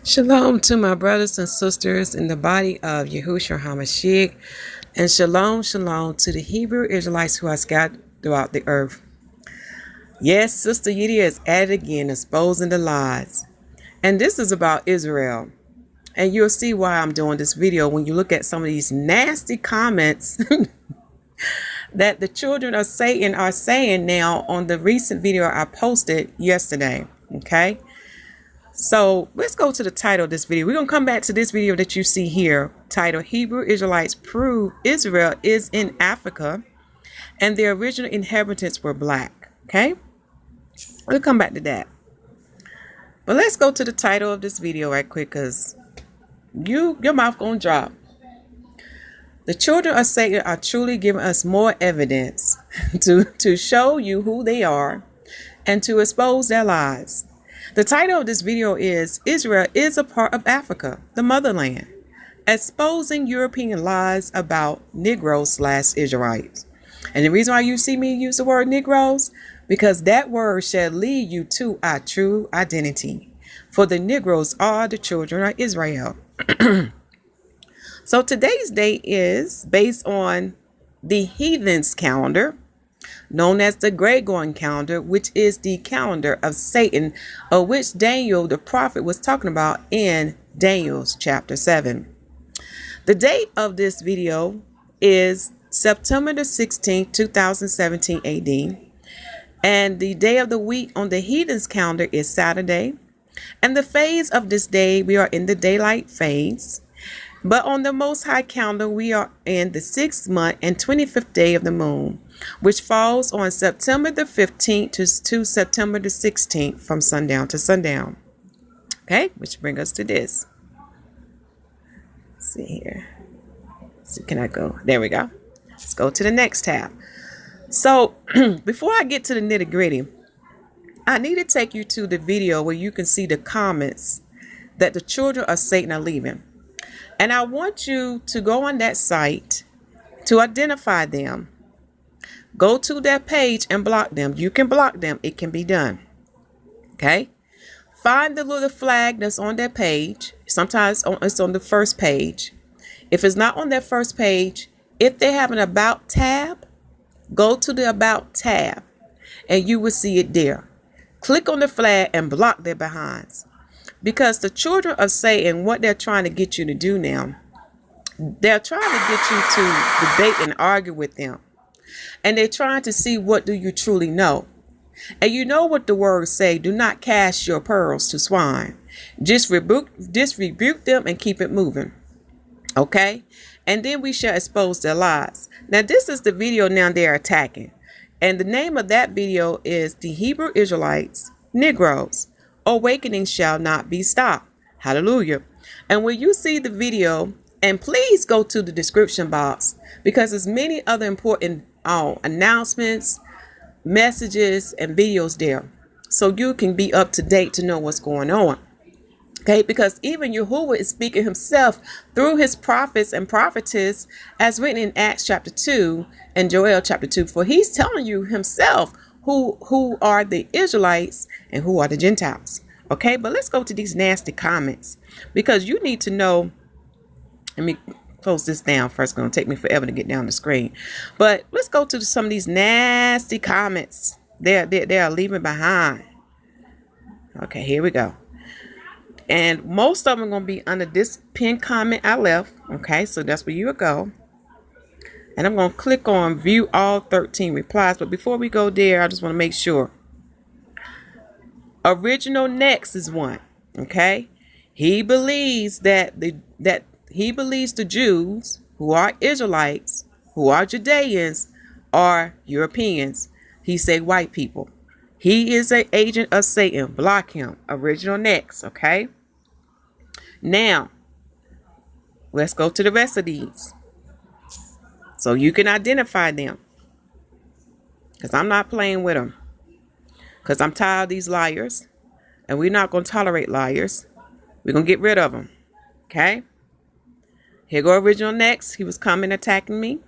Shalom to my brothers and sisters in the body of Yahushua HaMashiach, and shalom, shalom to the Hebrew Israelites who are scattered throughout the earth. Yes, Sister Yidi is at it again, exposing the lies. And this is about Israel. And you'll see why I'm doing this video when you look at some of these nasty comments that the children of Satan are saying now on the recent video I posted yesterday. Okay? So let's go to the title of this video. We're going to come back to this video that you see here, titled Hebrew Israelites Prove Israel is in Africa and their original inhabitants were black. Okay? We'll come back to that. But let's go to the title of this video right quick because your mouth going to drop. The children of Satan are truly giving us more evidence to show you who they are and to expose their lies. The title of this video is Israel is a part of Africa, the Motherland, exposing European lies about Negroes/Israelites. And the reason why you see me use the word Negroes, because that word shall lead you to our true identity. For the Negroes are the children of Israel. So today's date is based on the Heathens calendar, known as the Gregorian calendar, which is the calendar of Satan, of which Daniel the prophet was talking about in Daniel's chapter 7. The date of this video is September the 16th, 2017 AD. And the day of the week on the Heathens calendar is Saturday. And the phase of this day, we are in the daylight phase. But on the Most High calendar, we are in the 6th month and 25th day of the moon, which falls on September the 15th to September the 16th from sundown to sundown. Okay, which brings us to this. Let's see here. So can I go? There we go. Let's go to the next tab. So before I get to the nitty gritty, I need to take you to the video where you can see the comments that the children of Satan are leaving. And I want you to go on that site to identify them. Go to their page and block them. You can block them. It can be done. Okay. Find the little flag that's on their page. Sometimes it's on the first page. If it's not on their first page, if they have an About tab, go to the About tab and you will see it there. Click on the flag and block their behinds. Because the children of Satan, what they're trying to get you to do now, they're trying to get you to debate and argue with them. And they're trying to see what do you truly know. And you know what the words say, do not cast your pearls to swine. Just rebuke them and keep it moving. Okay? And then we shall expose their lies. Now this is the video now they're attacking. And the name of that video is The Hebrew Israelites, Negroes. Awakening shall not be stopped. Hallelujah. And when you see the video, and please go to the description box because there's many other important announcements, messages, and videos there. So you can be up to date to know what's going on. Okay, because even Yahuwah is speaking himself through his prophets and prophetess as written in Acts chapter 2 and Joel chapter 2. For he's telling you himself who are the Israelites and who are the Gentiles. Okay, but let's go to these nasty comments because you need to know. Let me close this down first. It's going to take me forever to get down the screen. But let's go to some of these nasty comments they are leaving behind. Okay, here we go. And most of them are going to be under this pinned comment I left. Okay, so that's where you will go. And I'm going to click on view all 13 replies. But before we go there, I just want to make sure. Original Next is one. Okay. He believes that he believes the Jews who are Israelites, who are Judeans, are Europeans. He said white people. He is an agent of Satan. Block him. Original Next. Okay. Now, let's go to the rest of these. So you can identify them. Because I'm not playing with them. Because I'm tired of these liars. And we're not going to tolerate liars. We're going to get rid of them. Okay? Here go Original Next. He was coming attacking me.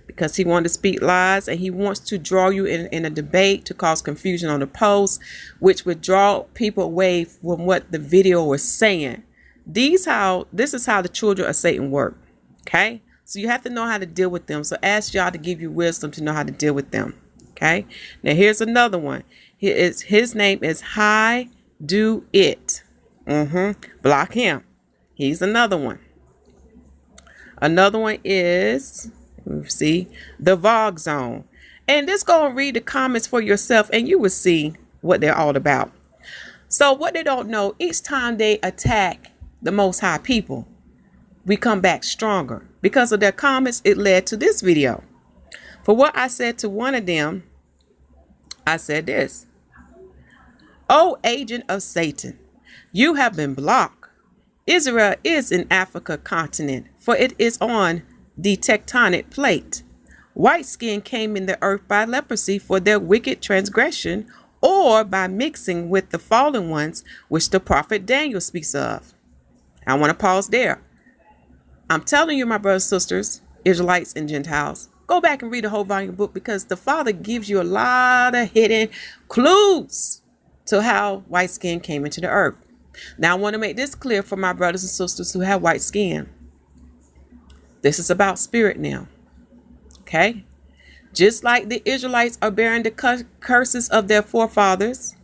because he wanted to speak lies, and he wants to draw you in a debate to cause confusion on the post, which would draw people away from what the video was saying. This is how the children of Satan work. Okay, so you have to know how to deal with them. So ask y'all to give you wisdom to know how to deal with them. Okay, now here's another one. His name is Hi Do It. Block him. He's another one. Another one is, let's see, the Vogue Zone. And just go and read the comments for yourself, and you will see what they're all about. So what they don't know, each time they attack the Most High people, we come back stronger. Because of their comments, it led to this video. For what I said to one of them, I said this: "Oh, agent of Satan, you have been blocked. Israel is in Africa continent, for it is on the tectonic plate. White skin came in the earth by leprosy for their wicked transgression, or by mixing with the fallen ones, which the prophet Daniel speaks of." I want to pause there. I'm telling you, my brothers and sisters, Israelites and Gentiles, go back and read the whole volume book, because the Father gives you a lot of hidden clues to how white skin came into the earth. Now, I want to make this clear for my brothers and sisters who have white skin. This is about spirit now. Okay? Just like the Israelites are bearing the curses of their forefathers,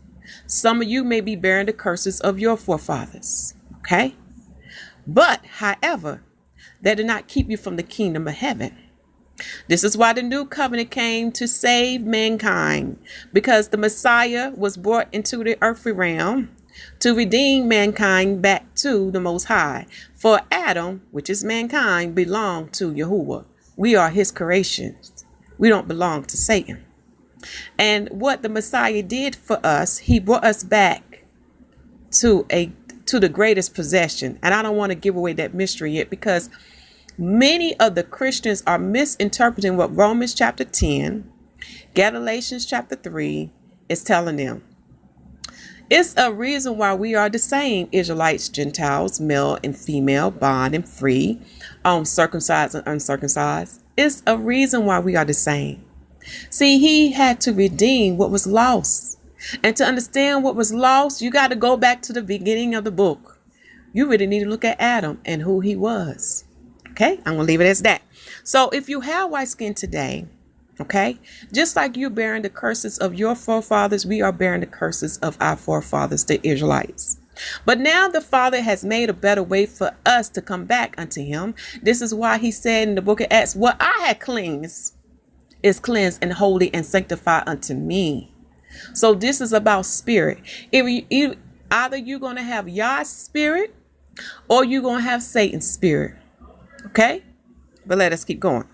some of you may be bearing the curses of your forefathers. Okay? But, however, that did not keep you from the kingdom of heaven. This is why the new covenant came to save mankind, because the Messiah was brought into the earthly realm to redeem mankind back to the Most High. For Adam, which is mankind, belonged to Yahuwah. We are his creations. We don't belong to Satan. And what the Messiah did for us, he brought us back to the greatest possession. And I don't want to give away that mystery yet, because many of the Christians are misinterpreting what Romans chapter 10, Galatians chapter 3 is telling them. It's a reason why we are the same: Israelites, Gentiles, male and female, bond and free, circumcised and uncircumcised. It's a reason why we are the same. See, he had to redeem what was lost. And to understand what was lost, you got to go back to the beginning of the book. You really need to look at Adam and who he was. Okay, I'm going to leave it as that. So if you have white skin today, okay, just like you're bearing the curses of your forefathers, we are bearing the curses of our forefathers, the Israelites. But now the Father has made a better way for us to come back unto him. This is why he said in the book of Acts, "What I had cleansed is cleansed and holy and sanctified unto me." So this is about spirit. Either you're going to have Yah's spirit or you're going to have Satan's spirit. Okay, but let us keep going.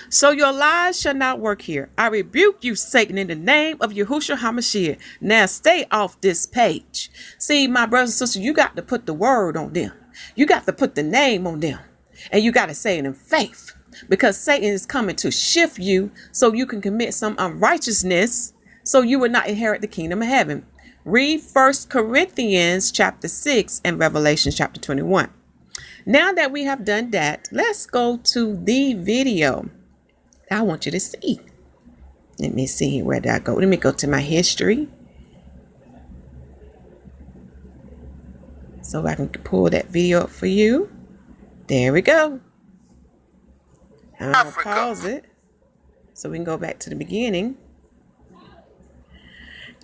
"So your lies shall not work here. I rebuke you, Satan, in the name of Yahushua HaMashiach. Now stay off this page." See, my brothers and sisters, you got to put the word on them. You got to put the name on them. And you got to say it in faith. Because Satan is coming to shift you so you can commit some unrighteousness, so you will not inherit the kingdom of heaven. Read 1 Corinthians chapter 6 and Revelation chapter 21. Now that we have done that, let's go to the video I want you to see. Let me see, where did I go? Let me go to my history, so I can pull that video up for you. There we go. I'm going to pause it so we can go back to the beginning.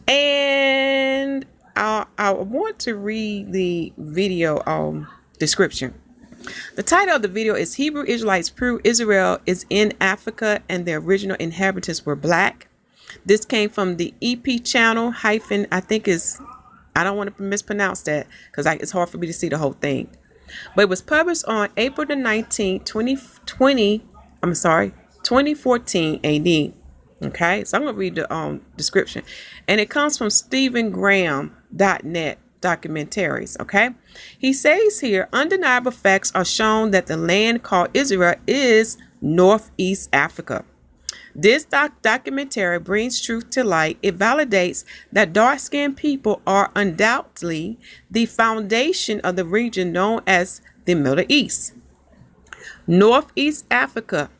And I want to read the video description. The title of the video is "Hebrew Israelites Prove Israel is in Africa and the original inhabitants were black." This came from the EP channel hyphen, I don't want to mispronounce that because it's hard for me to see the whole thing. But it was published on April the 19th, 2014 AD. Okay, so I'm going to read the description. And it comes from StephenGraham.net documentaries. Okay, he says here, undeniable facts are shown that the land called Israel is Northeast Africa. This documentary brings truth to light. It validates that dark-skinned people are undoubtedly the foundation of the region known as the Middle East. Northeast Africa.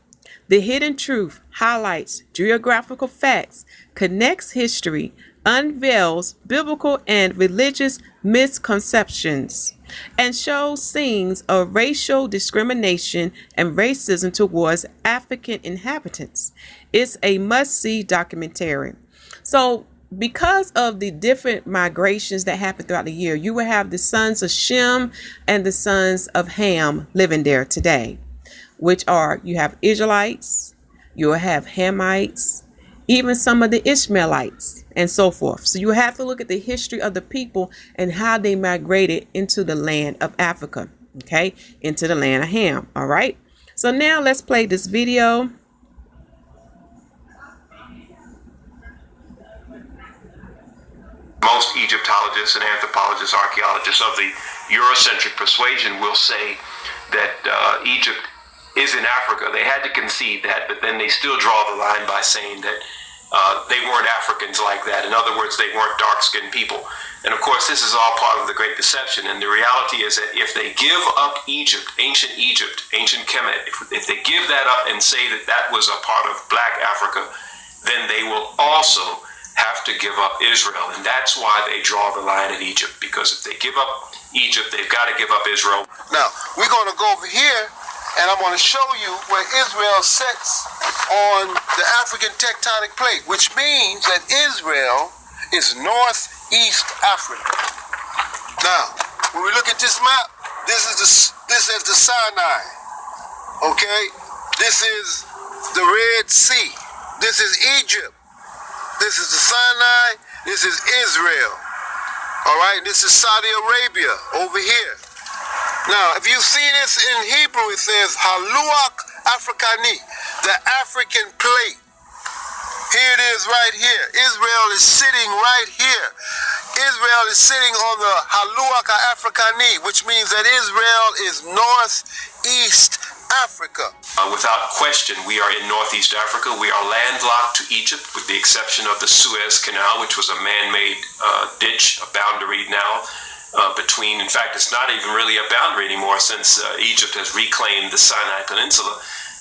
The hidden truth highlights geographical facts, connects history, unveils biblical and religious misconceptions, and shows scenes of racial discrimination and racism towards African inhabitants. It's a must-see documentary. So, because of the different migrations that happen throughout the year, you will have the sons of Shem and the sons of Ham living there today, which are, you have Israelites, you will have Hamites, even some of the Ishmaelites, and so forth. So you have to look at the history of the people and how they migrated into the land of Africa, okay, into the land of Ham. All right. So now let's play this video. Most Egyptologists and anthropologists, archaeologists of the Eurocentric persuasion will say that Egypt is in Africa. They had to concede that, but then they still draw the line by saying that they weren't Africans like that. In other words, they weren't dark-skinned people. And of course, this is all part of the Great Deception. And the reality is that if they give up Egypt, ancient Kemet, if they give that up and say that that was a part of Black Africa, then they will also have to give up Israel. And that's why they draw the line at Egypt, because if they give up Egypt, they've got to give up Israel. Now, we're going to go over here, and I'm going to show you where Israel sits on the African tectonic plate, which means that Israel is northeast Africa. Now, when we look at this map, this is the Sinai. Okay? This is the Red Sea. This is Egypt. This is the Sinai. This is Israel. All right? This is Saudi Arabia over here. Now, if you see this in Hebrew, it says Haluach Africani, the African plate. Here it is right here. Israel is sitting right here. Israel is sitting on the Haluach Africani, which means that Israel is northeast Africa. Without question, we are in northeast Africa. We are landlocked to Egypt, with the exception of the Suez Canal, which was a man-made ditch, a boundary now between. In fact, it's not even really a boundary anymore, since Egypt has reclaimed the Sinai Peninsula.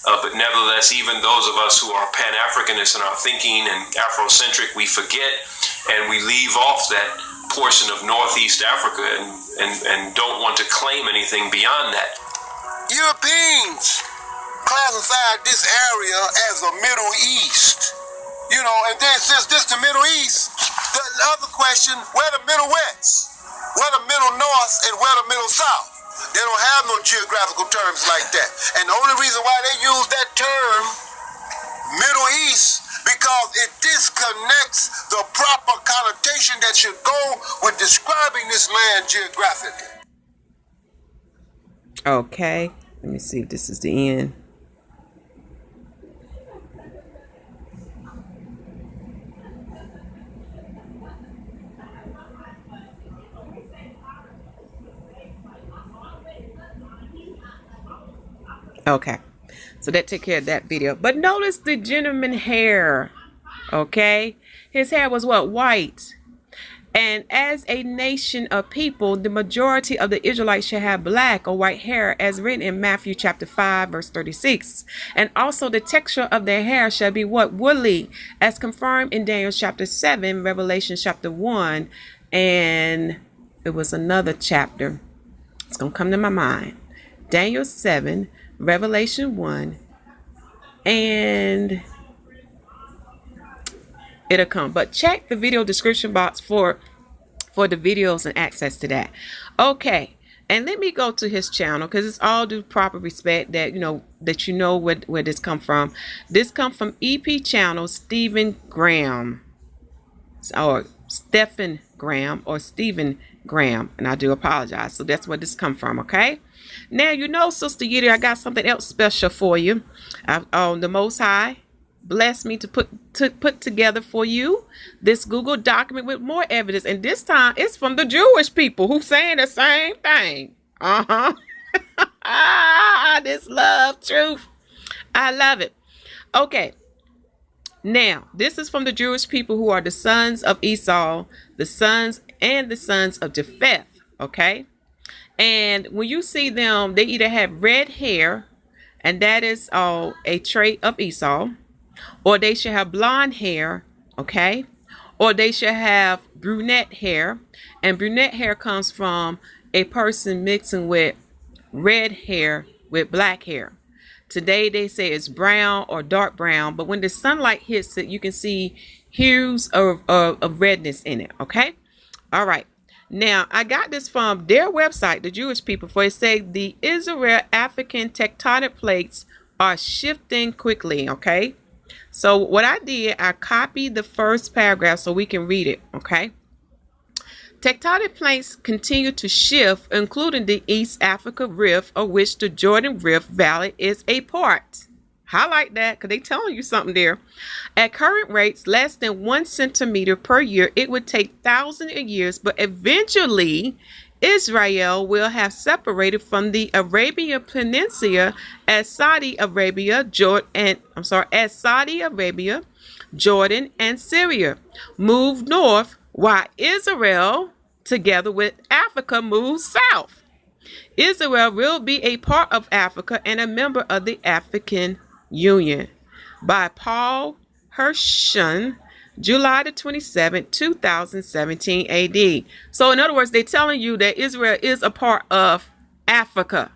But nevertheless, even those of us who are Pan-Africanists in our thinking and Afrocentric, we forget and we leave off that portion of northeast Africa and don't want to claim anything beyond that. Europeans classified this area as the Middle East. You know, and then since this the Middle East, the other question, where the Middle West? Where the Middle North and where the Middle South? They don't have no geographical terms like that. And the only reason why they use that term, Middle East, because it disconnects the proper connotation that should go with describing this land geographically. Okay, let me see if this is the end. Okay, so that took care of that video. But notice the gentleman hair. Okay, his hair was what? White. And as a nation of people, the majority of the Israelites shall have black or white hair, as written in Matthew chapter 5, verse 36. And also the texture of their hair shall be what? Woolly, as confirmed in Daniel chapter 7, Revelation chapter 1, and it was another chapter. It's going to come to my mind. Daniel 7, Revelation 1, and it'll come. But check the video description box for the videos and access to that. Okay, and let me go to his channel, because it's all due proper respect that you know where this come from. This come from EP channel Stephen Graham, or Stephen Graham, or Stephen Graham, and I do apologize. So that's where this come from. Okay, now Sister Yiddy, I got something else special for you. The Most High blessed me to put together for you this Google document with more evidence, and this time it's from the Jewish people who saying the same thing. This love truth, I love it. Okay, now this is from the Jewish people who are the sons of Esau, the sons of Japheth. Okay, and when you see them, they either have red hair, and that is a trait of Esau. Or they should have blonde hair, okay? Or they should have brunette hair. And brunette hair comes from a person mixing with red hair with black hair. Today they say it's brown or dark brown, but when the sunlight hits it, you can see hues of redness in it, okay? All right. Now, I got this from their website, the Jewish people, for it say the Israel-African tectonic plates are shifting quickly, okay? So what I did, I copied the first paragraph so we can read it, okay? Tectonic plates continue to shift, including the East Africa Rift, of which the Jordan Rift Valley is a part. Highlight that because they telling you something there. At current rates, less than 1 centimeter per year, it would take thousands of years, but eventually Israel will have separated from the Arabian Peninsula as Saudi Arabia, Jordan, and Syria move north, while Israel, together with Africa, moves south. Israel will be a part of Africa and a member of the African Union. By Paul Hirschman, July the 27th, 2017 AD. So in other words, they're telling you that Israel is a part of Africa.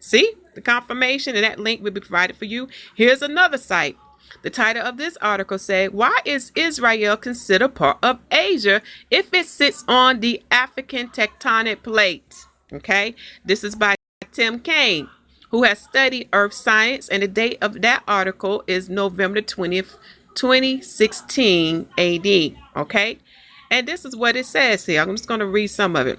See the confirmation, and that link will be provided for you. Here's another site. The title of this article said, why is Israel considered part of Asia if it sits on the African tectonic plate? Okay, this is by Tim Kaine, who has studied earth science, and the date of that article is November 20th, 2016 AD. Okay, and this is what it says here. I'm just going to read some of it.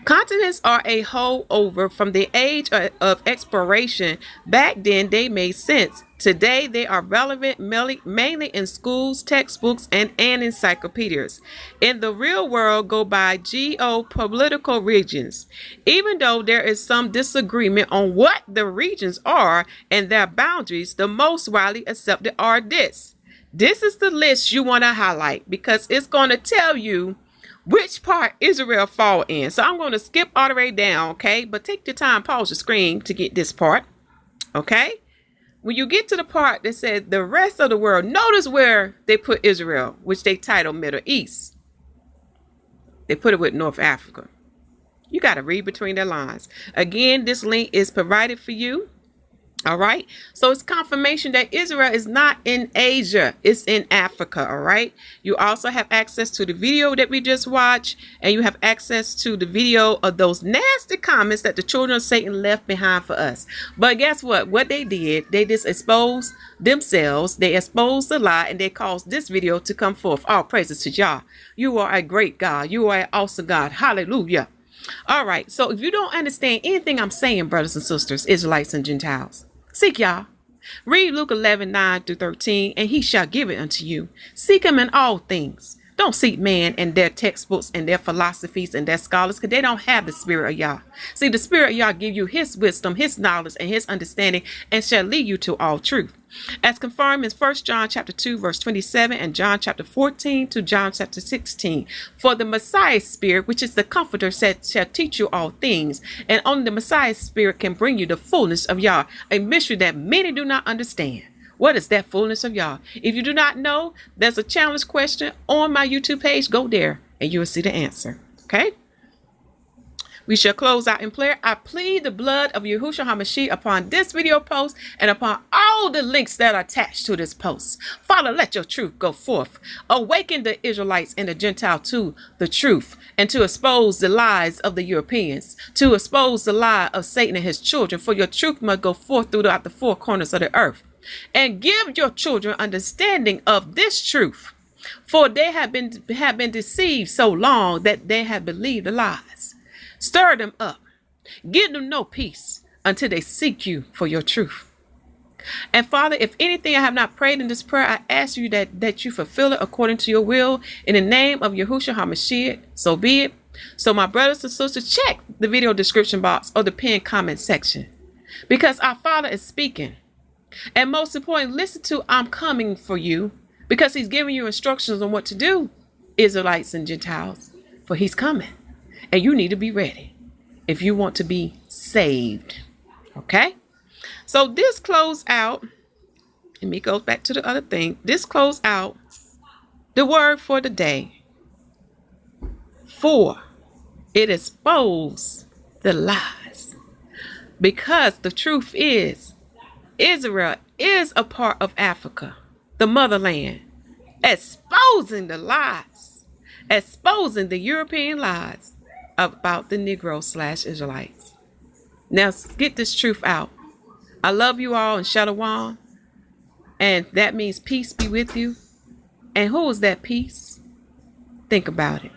Continents are a holdover from the age of exploration. Back then, they made sense. Today, they are relevant mainly in schools, textbooks, and encyclopedias. In the real world, go by geopolitical regions. Even though there is some disagreement on what the regions are and their boundaries, the most widely accepted are this. This is the list you want to highlight because it's going to tell you which part Israel fall in. So I'm going to skip all the way down, okay? But take your time, pause the screen to get this part, okay? When you get to the part that said the rest of the world, notice where they put Israel, which they title Middle East. They put it with North Africa. You got to read between the lines. Again, this link is provided for you. All right. So it's confirmation that Israel is not in Asia. It's in Africa. All right. You also have access to the video that we just watched, and you have access to the video of those nasty comments that the children of Satan left behind for us. But guess what? What they did, they just exposed themselves. They exposed the lie, and they caused this video to come forth. All praises to Yah. You are a great God. You are an awesome God. Hallelujah. All right. So if you don't understand anything I'm saying, brothers and sisters, Israelites and Gentiles, seek Yah. Read Luke 11:9-13, and he shall give it unto you. Seek him in all things. Don't seek man and their textbooks and their philosophies and their scholars, because they don't have the Spirit of Yah. See, the Spirit of Yah give you his wisdom, his knowledge, and his understanding, and shall lead you to all truth. As confirmed in 1 John chapter 2, verse 27, and John chapter 14 to John chapter 16. For the Messiah's Spirit, which is the Comforter, shall teach you all things, and only the Messiah's Spirit can bring you the fullness of Yah, a mystery that many do not understand. What is that fullness of Yah? If you do not know, there's a challenge question on my YouTube page. Go there and you will see the answer. Okay? We shall close out in prayer. I plead the blood of Yahushua HaMashiach upon this video post and upon all the links that are attached to this post. Father, let your truth go forth. Awaken the Israelites and the Gentile to the truth and to expose the lies of the Europeans, to expose the lie of Satan and his children, for your truth must go forth throughout the four corners of the earth. And give your children understanding of this truth, for they have been deceived so long that they have believed the lies. Stir them up. Give them no peace until they seek you for your truth. And Father, if anything I have not prayed in this prayer, I ask you that you fulfill it according to your will. In the name of Yahushua HaMashiach, so be it. So my brothers and sisters, check the video description box or the pinned comment section, because our Father is speaking. And most importantly, listen to I'm coming for you, because he's giving you instructions on what to do, Israelites and Gentiles, for he's coming. And you need to be ready if you want to be saved. Okay? So this close out, let me go back to the other thing. This close out the word for the day. For it exposes the lies. Because the truth is, Israel is a part of Africa, the motherland, exposing the lies, exposing the European lies about the Negroes/Israelites. Now get this truth out. I love you all in Shalom, and that means peace be with you. And who is that peace? Think about it.